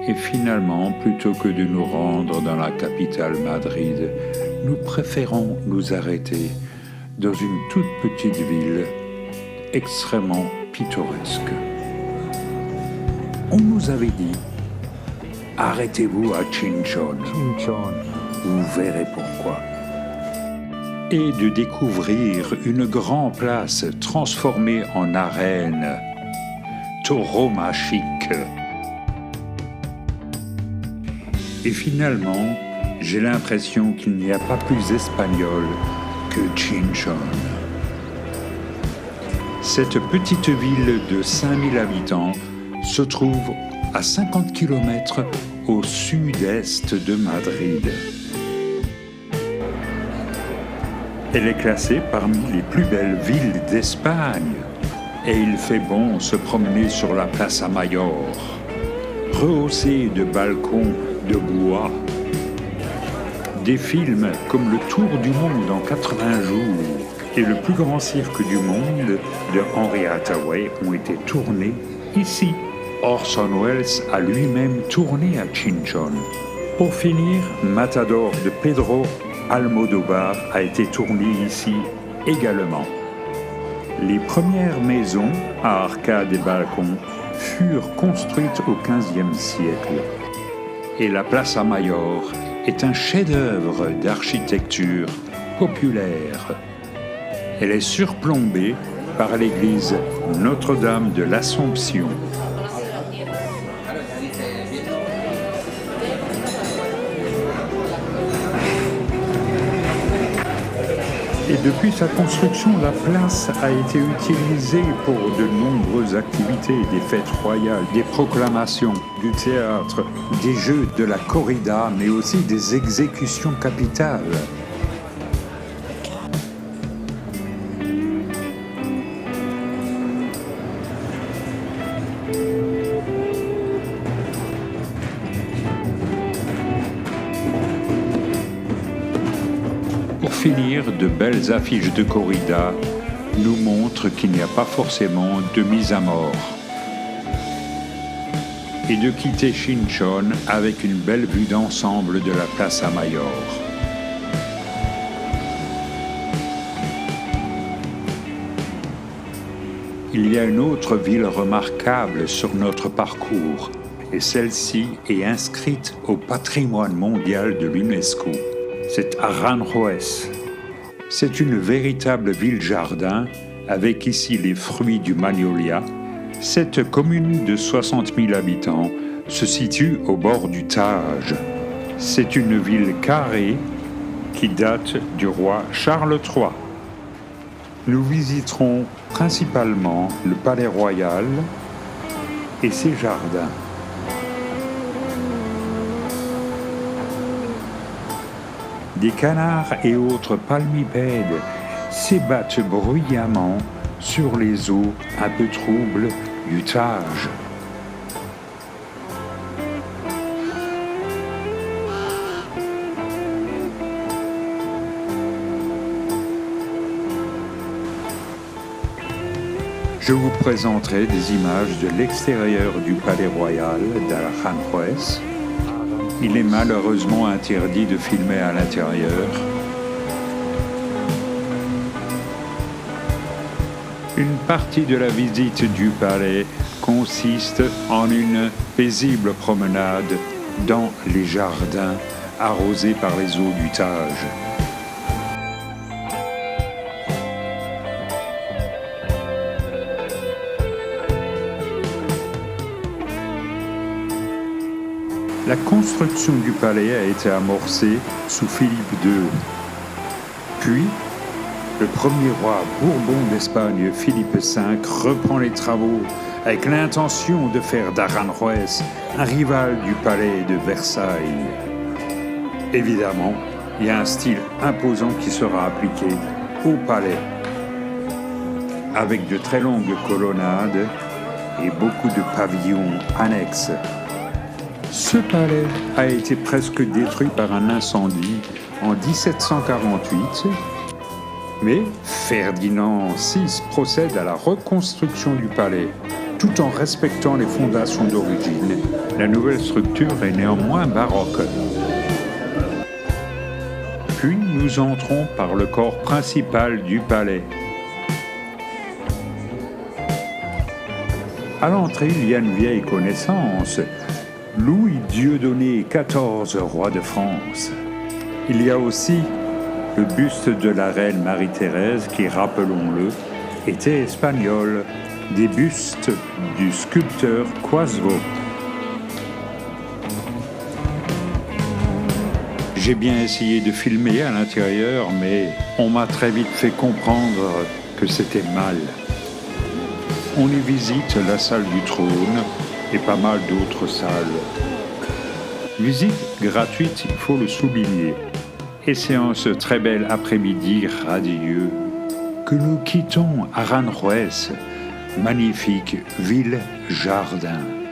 Et finalement, plutôt que de nous rendre dans la capitale Madrid, nous préférons nous arrêter dans une toute petite ville extrêmement pittoresque. On nous avait dit « Arrêtez-vous à Chinchón, vous verrez pourquoi ». Et de découvrir une grande place transformée en arène tauromachique. Et finalement, j'ai l'impression qu'il n'y a pas plus espagnol que Chinchón. Cette petite ville de 5000 habitants se trouve à 50 km au sud-est de Madrid. Elle est classée parmi les plus belles villes d'Espagne et il fait bon se promener sur la Plaza Mayor, rehaussée de balcons de bois. Des films comme Le Tour du monde en 80 jours et Le plus grand cirque du monde de Henry Hathaway ont été tournés ici. Orson Welles a lui-même tourné à Chinchón. Pour finir, Matador de Pedro Almodóvar a été tourné ici également. Les premières maisons à arcades et balcons furent construites au XVe siècle. Et la Plaza Mayor est un chef-d'œuvre d'architecture populaire. Elle est surplombée par l'église Notre-Dame de l'Assomption. Et depuis sa construction, la place a été utilisée pour de nombreuses activités, des fêtes royales, des proclamations, du théâtre, des jeux de la corrida, mais aussi des exécutions capitales. Pour finir, de belles affiches de corrida nous montrent qu'il n'y a pas forcément de mise à mort. Et de quitter Chinchón avec une belle vue d'ensemble de la Plaza Mayor. Il y a une autre ville remarquable sur notre parcours, et celle-ci est inscrite au patrimoine mondial de l'UNESCO. C'est Aranjuez. C'est une véritable ville-jardin avec ici les fruits du magnolia. Cette commune de 60 000 habitants se situe au bord du Tage. C'est une ville carrée qui date du roi Charles III. Nous visiterons principalement le Palais Royal et ses jardins. Des canards et autres palmipèdes s'ébattent bruyamment sur les eaux un peu troubles du Tage. Je vous présenterai des images de l'extérieur du Palais Royal d'Aranjuez. Il est malheureusement interdit de filmer à l'intérieur. Une partie de la visite du palais consiste en une paisible promenade dans les jardins arrosés par les eaux du Tage. La construction du palais a été amorcée sous Philippe II. Puis, le premier roi Bourbon d'Espagne, Philippe V, reprend les travaux avec l'intention de faire d'Aranjuez un rival du palais de Versailles. Évidemment, il y a un style imposant qui sera appliqué au palais, avec de très longues colonnades et beaucoup de pavillons annexes. Ce palais a été presque détruit par un incendie en 1748, mais Ferdinand VI procède à la reconstruction du palais. tout en respectant les fondations d'origine. La nouvelle structure est néanmoins baroque. Puis nous entrons par le corps principal du palais. À l'entrée, il y a une vieille connaissance, Louis Dieudonné, 14 roi de France. Il y a aussi le buste de la reine Marie-Thérèse qui, rappelons-le, était espagnole, des bustes du sculpteur Coisevaux. J'ai bien essayé de filmer à l'intérieur, mais on m'a très vite fait comprendre que c'était mal. On y visite la salle du trône et pas mal d'autres salles. Visite gratuite, il faut le souligner. Et c'est en ce très bel après-midi radieux que nous quittons Aranjuez, magnifique ville-jardin.